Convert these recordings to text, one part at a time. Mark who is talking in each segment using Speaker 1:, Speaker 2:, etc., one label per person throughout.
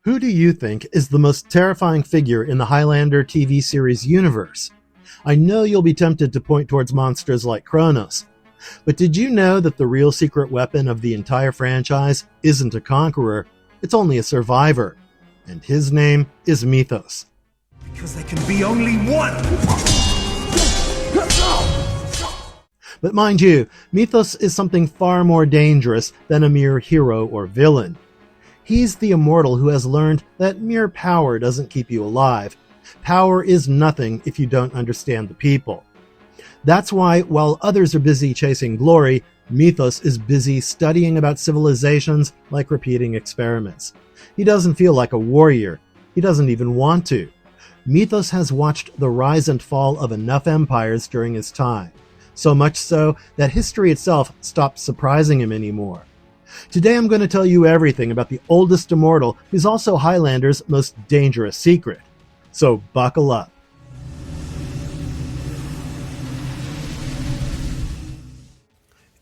Speaker 1: Who do you think is the most terrifying figure in the Highlander TV series universe? I know you'll be tempted to point towards monsters like Kronos, but did you know that the real secret weapon of the entire franchise isn't a conqueror, it's only a survivor, and his name is Methos.
Speaker 2: Because there can be only one!
Speaker 1: But mind you, Methos is something far more dangerous than a mere hero or villain. He's the Immortal who has learned that mere power doesn't keep you alive. Power is nothing if you don't understand the people. That's why, while others are busy chasing glory, Methos is busy studying about civilizations like repeating experiments. He doesn't feel like a warrior. He doesn't even want to. Methos has watched the rise and fall of enough empires during his time, so much so that history itself stopped surprising him anymore. Today I'm going to tell you everything about the oldest Immortal, who's also Highlander's most dangerous secret. So buckle up.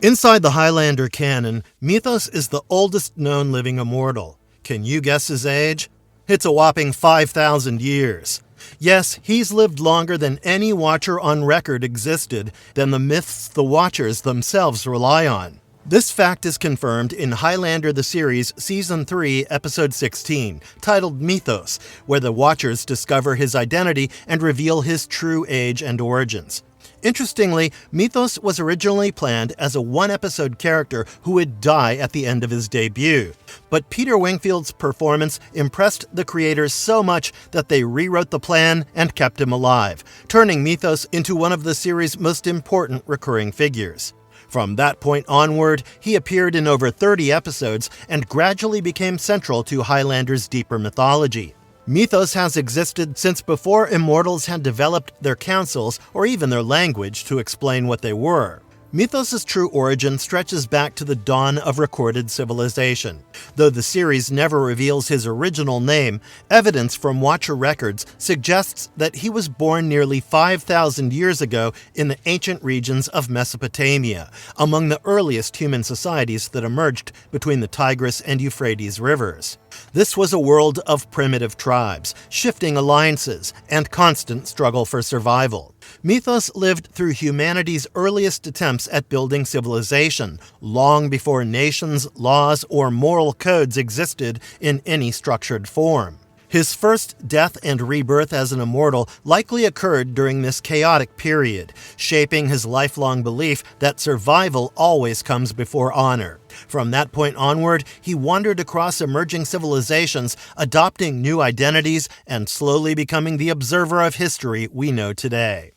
Speaker 1: Inside the Highlander canon, Methos is the oldest known living Immortal. Can you guess his age? It's a whopping 5,000 years. Yes, he's lived longer than any Watcher on record existed, than the myths the Watchers themselves rely on. This fact is confirmed in Highlander the series Season 3, Episode 16, titled Methos, where the Watchers discover his identity and reveal his true age and origins. Interestingly, Methos was originally planned as a one-episode character who would die at the end of his debut. But Peter Wingfield's performance impressed the creators so much that they rewrote the plan and kept him alive, turning Methos into one of the series' most important recurring figures. From that point onward, he appeared in over 30 episodes and gradually became central to Highlander's deeper mythology. Methos has existed since before Immortals had developed their councils or even their language to explain what they were. Methos' true origin stretches back to the dawn of recorded civilization. Though the series never reveals his original name, evidence from Watcher records suggests that he was born nearly 5,000 years ago in the ancient regions of Mesopotamia, among the earliest human societies that emerged between the Tigris and Euphrates rivers. This was a world of primitive tribes, shifting alliances, and constant struggle for survival. Methos lived through humanity's earliest attempts at building civilization, long before nations, laws, or moral codes existed in any structured form. His first death and rebirth as an Immortal likely occurred during this chaotic period, shaping his lifelong belief that survival always comes before honor. From that point onward, he wandered across emerging civilizations, adopting new identities and slowly becoming the observer of history we know today.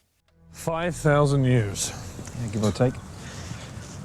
Speaker 2: 5,000 years.
Speaker 3: Yeah, give or take.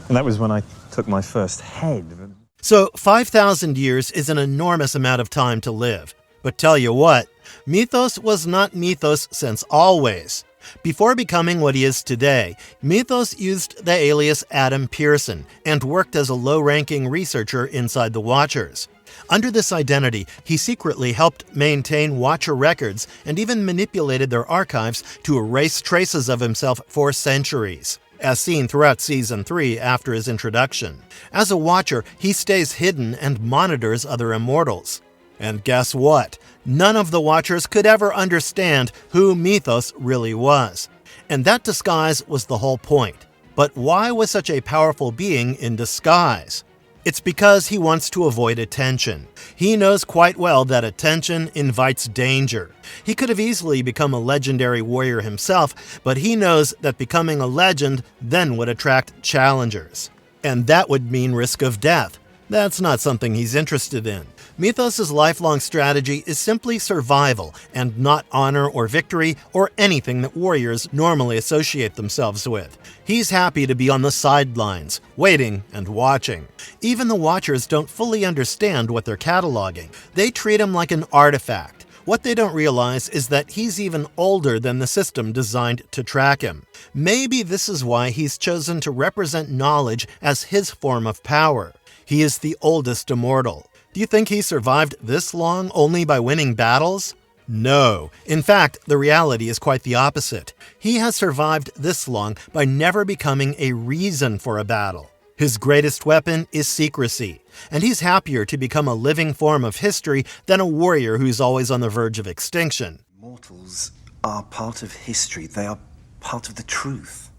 Speaker 3: And that was when I took my first head.
Speaker 1: So 5,000 years is an enormous amount of time to live. But tell you what, Methos was not Methos since always. Before becoming what he is today, Methos used the alias Adam Pearson and worked as a low-ranking researcher inside the Watchers. Under this identity, he secretly helped maintain Watcher records and even manipulated their archives to erase traces of himself for centuries, as seen throughout Season 3 after his introduction. As a Watcher, he stays hidden and monitors other Immortals. And guess what? None of the Watchers could ever understand who Methos really was. And that disguise was the whole point. But why was such a powerful being in disguise? It's because he wants to avoid attention. He knows quite well that attention invites danger. He could have easily become a legendary warrior himself, but he knows that becoming a legend then would attract challengers. And that would mean risk of death. That's not something he's interested in. Methos' lifelong strategy is simply survival, and not honor or victory or anything that warriors normally associate themselves with. He's happy to be on the sidelines, waiting and watching. Even the Watchers don't fully understand what they're cataloging. They treat him like an artifact. What they don't realize is that he's even older than the system designed to track him. Maybe this is why he's chosen to represent knowledge as his form of power. He is the oldest Immortal. Do you think he survived this long only by winning battles? No. In fact, the reality is quite the opposite. He has survived this long by never becoming a reason for a battle. His greatest weapon is secrecy, and he's happier to become a living form of history than a warrior who's always on the verge of extinction.
Speaker 4: Mortals are part of history. They are part of the truth.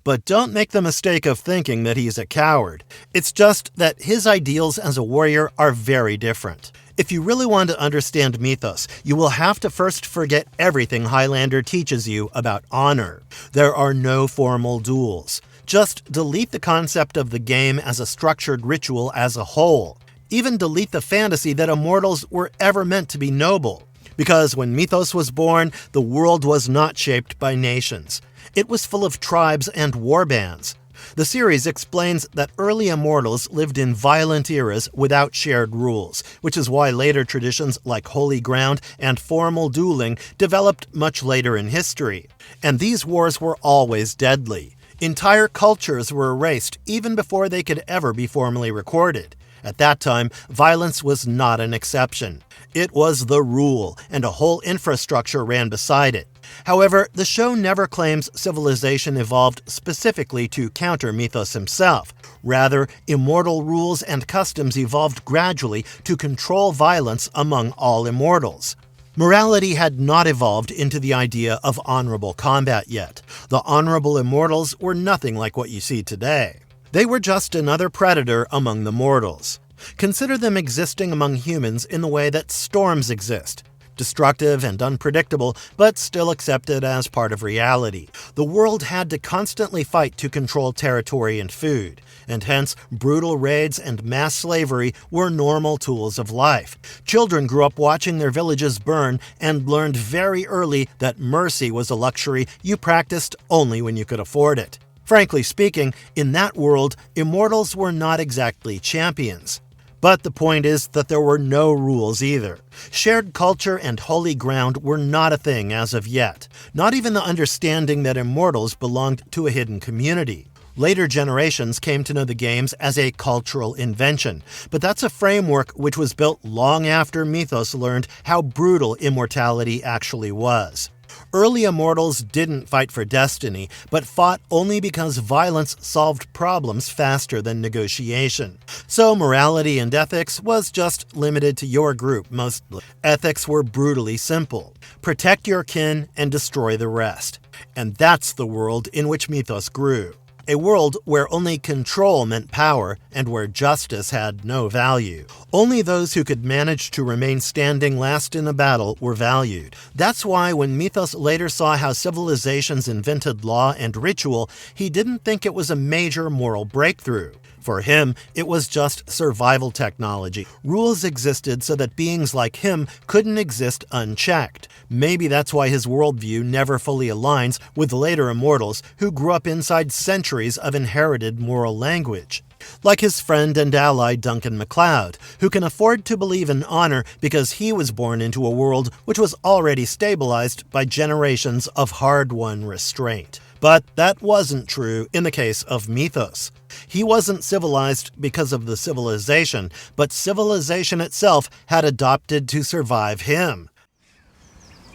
Speaker 1: But don't make the mistake of thinking that he's a coward. It's just that his ideals as a warrior are very different. If you really want to understand Methos, you will have to first forget everything Highlander teaches you about honor. There are no formal duels. Just delete the concept of the game as a structured ritual as a whole. Even delete the fantasy that immortals were ever meant to be noble. Because when Methos was born, the world was not shaped by nations. It was full of tribes and warbands. The series explains that early immortals lived in violent eras without shared rules, which is why later traditions like Holy Ground and formal dueling developed much later in history. And these wars were always deadly. Entire cultures were erased even before they could ever be formally recorded. At that time, violence was not an exception. It was the rule, and a whole infrastructure ran beside it. However, the show never claims civilization evolved specifically to counter Methos himself. Rather, immortal rules and customs evolved gradually to control violence among all immortals. Morality had not evolved into the idea of honorable combat yet. The honorable immortals were nothing like what you see today. They were just another predator among the mortals. Consider them existing among humans in the way that storms exist. Destructive and unpredictable, but still accepted as part of reality. The world had to constantly fight to control territory and food, and hence brutal raids and mass slavery were normal tools of life. Children grew up watching their villages burn and learned very early that mercy was a luxury you practiced only when you could afford it. Frankly speaking, in that world, immortals were not exactly champions. But the point is that there were no rules either. Shared culture and holy ground were not a thing as of yet, not even the understanding that immortals belonged to a hidden community. Later generations came to know the games as a cultural invention, but that's a framework which was built long after Methos learned how brutal immortality actually was. Early immortals didn't fight for destiny, but fought only because violence solved problems faster than negotiation. So morality and ethics was just limited to your group mostly. Ethics were brutally simple. Protect your kin and destroy the rest. And that's the world in which Methos grew. A world where only control meant power and where justice had no value. Only those who could manage to remain standing last in a battle were valued. That's why when Methos later saw how civilizations invented law and ritual, he didn't think it was a major moral breakthrough. For him, it was just survival technology. Rules existed so that beings like him couldn't exist unchecked. Maybe that's why his worldview never fully aligns with later immortals who grew up inside centuries of inherited moral language. Like his friend and ally Duncan MacLeod, who can afford to believe in honor because he was born into a world which was already stabilized by generations of hard-won restraint. But that wasn't true in the case of Methos. He wasn't civilized because of the civilization, but civilization itself had adopted to survive him.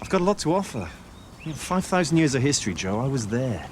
Speaker 4: I've got a lot to offer. 5,000 years of history, Joe. I was there.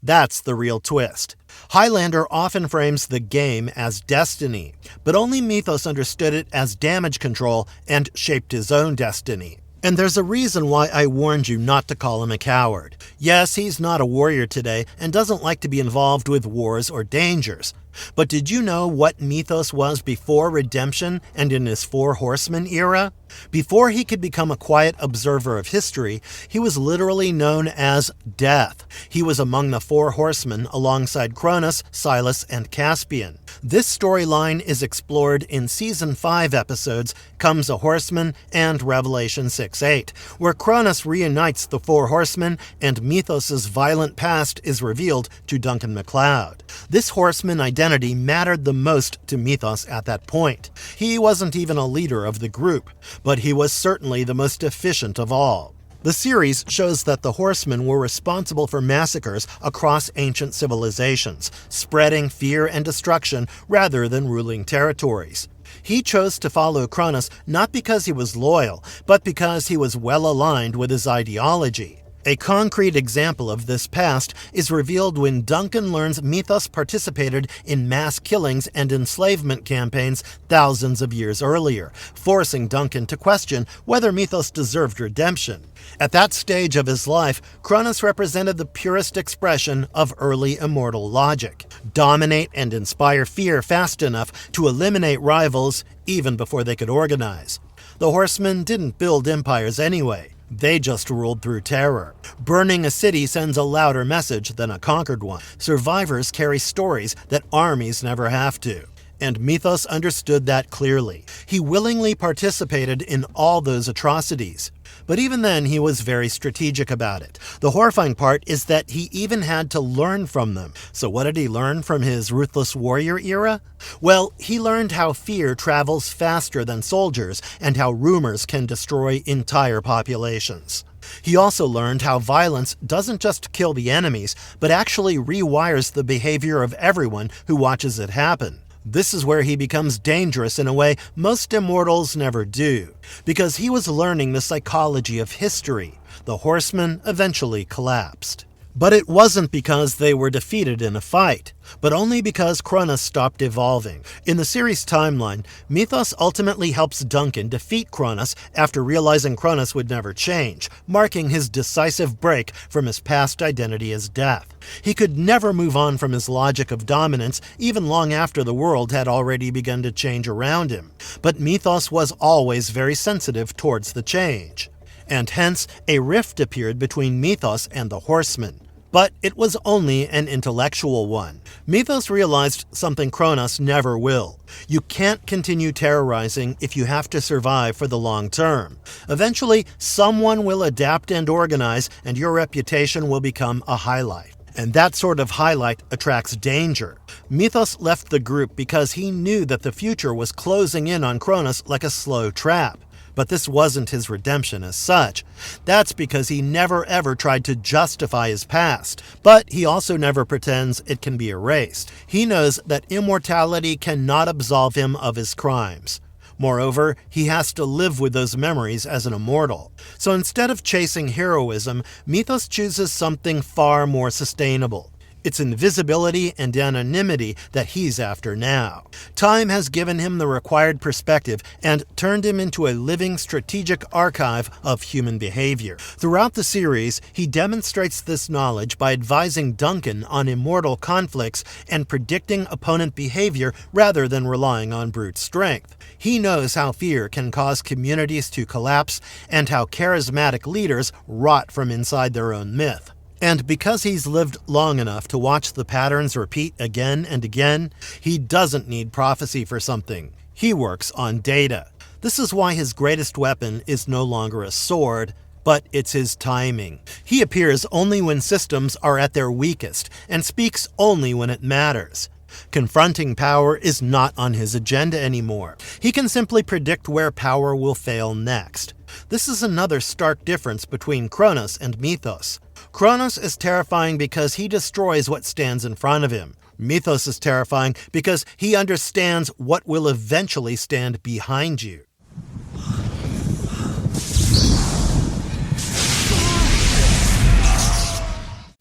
Speaker 1: That's the real twist. Highlander often frames the game as destiny, but only Methos understood it as damage control and shaped his own destiny. And there's a reason why I warned you not to call him a coward. Yes, he's not a warrior today and doesn't like to be involved with wars or dangers. But did you know what Methos was before redemption and in his Four Horsemen era? Before he could become a quiet observer of history, he was literally known as Death. He was among the Four Horsemen alongside Kronos, Silas, and Caspian. This storyline is explored in Season 5 episodes Comes a Horseman and Revelation 6:8, where Kronos reunites the Four Horsemen and Methos' violent past is revealed to Duncan MacLeod. This horseman identity mattered the most to Methos at that point. He wasn't even a leader of the group, but he was certainly the most efficient of all. The series shows that the horsemen were responsible for massacres across ancient civilizations, spreading fear and destruction rather than ruling territories. He chose to follow Kronos not because he was loyal, but because he was well aligned with his ideology. A concrete example of this past is revealed when Duncan learns Methos participated in mass killings and enslavement campaigns thousands of years earlier, forcing Duncan to question whether Methos deserved redemption. At that stage of his life, Kronos represented the purest expression of early immortal logic. Dominate and inspire fear fast enough to eliminate rivals even before they could organize. The horsemen didn't build empires anyway. They just ruled through terror. Burning a city sends a louder message than a conquered one. Survivors carry stories that armies never have to. And Methos understood that clearly. He willingly participated in all those atrocities. But even then, he was very strategic about it. The horrifying part is that he even had to learn from them. So what did he learn from his ruthless warrior era? Well, he learned how fear travels faster than soldiers and how rumors can destroy entire populations. He also learned how violence doesn't just kill the enemies, but actually rewires the behavior of everyone who watches it happen. This is where he becomes dangerous in a way most immortals never do, because he was learning the psychology of history. The horsemen eventually collapsed. But it wasn't because they were defeated in a fight, but only because Kronos stopped evolving. In the series timeline, Methos ultimately helps Duncan defeat Kronos after realizing Kronos would never change, marking his decisive break from his past identity as death. He could never move on from his logic of dominance, even long after the world had already begun to change around him. But Methos was always very sensitive towards the change. And hence, a rift appeared between Methos and the horsemen. But it was only an intellectual one. Methos realized something Kronos never will. You can't continue terrorizing if you have to survive for the long term. Eventually, someone will adapt and organize, and your reputation will become a highlight. And that sort of highlight attracts danger. Methos left the group because he knew that the future was closing in on Kronos like a slow trap. But this wasn't his redemption as such. That's because he never ever tried to justify his past. But he also never pretends it can be erased. He knows that immortality cannot absolve him of his crimes. Moreover, he has to live with those memories as an immortal. So instead of chasing heroism, Methos chooses something far more sustainable. It's invisibility and anonymity that he's after now. Time has given him the required perspective and turned him into a living strategic archive of human behavior. Throughout the series, he demonstrates this knowledge by advising Duncan on immortal conflicts and predicting opponent behavior rather than relying on brute strength. He knows how fear can cause communities to collapse and how charismatic leaders rot from inside their own myth. And because he's lived long enough to watch the patterns repeat again and again, he doesn't need prophecy for something. He works on data. This is why his greatest weapon is no longer a sword, but it's his timing. He appears only when systems are at their weakest, and speaks only when it matters. Confronting power is not on his agenda anymore. He can simply predict where power will fail next. This is another stark difference between Kronos and Methos. Kronos is terrifying because he destroys what stands in front of him. Methos is terrifying because he understands what will eventually stand behind you.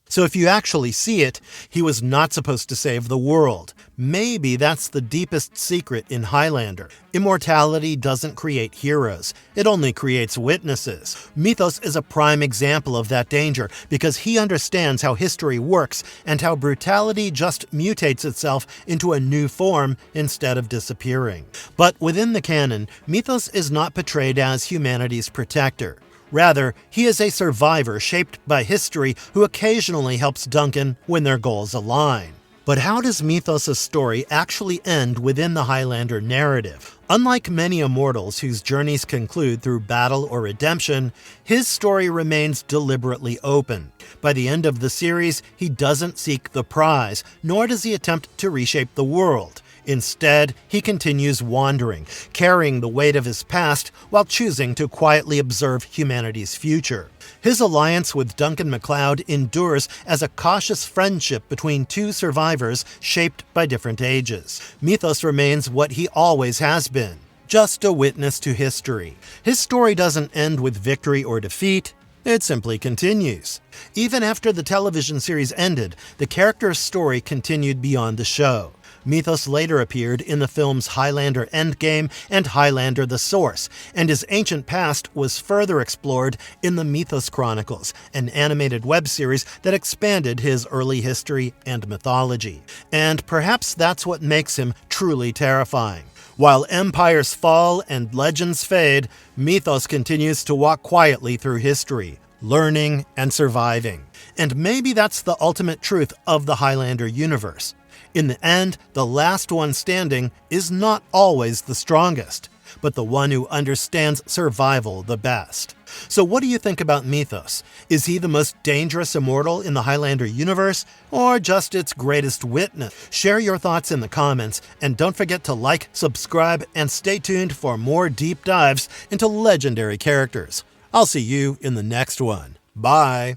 Speaker 1: So if you actually see it, he was not supposed to save the world. Maybe that's the deepest secret in Highlander. Immortality doesn't create heroes. It only creates witnesses. Methos is a prime example of that danger because he understands how history works and how brutality just mutates itself into a new form instead of disappearing. But within the canon, Methos is not portrayed as humanity's protector. Rather, he is a survivor shaped by history who occasionally helps Duncan when their goals align. But how does Methos' story actually end within the Highlander narrative? Unlike many immortals whose journeys conclude through battle or redemption, his story remains deliberately open. By the end of the series, he doesn't seek the prize, nor does he attempt to reshape the world. Instead, he continues wandering, carrying the weight of his past while choosing to quietly observe humanity's future. His alliance with Duncan MacLeod endures as a cautious friendship between two survivors shaped by different ages. Methos remains what he always has been, just a witness to history. His story doesn't end with victory or defeat, It simply continues. Even after the television series ended, the character's story continued beyond the show. Methos later appeared in the films Highlander Endgame and Highlander The Source, and his ancient past was further explored in the Methos Chronicles, an animated web series that expanded his early history and mythology. And perhaps that's what makes him truly terrifying. While empires fall and legends fade, Methos continues to walk quietly through history, learning and surviving. And maybe that's the ultimate truth of the Highlander universe. In the end, the last one standing is not always the strongest, but the one who understands survival the best. So what do you think about Methos? Is he the most dangerous immortal in the Highlander universe, or just its greatest witness? Share your thoughts in the comments, and don't forget to like, subscribe, and stay tuned for more deep dives into legendary characters. I'll see you in the next one. Bye!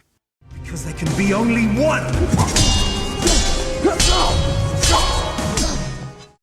Speaker 2: Because there can be only one!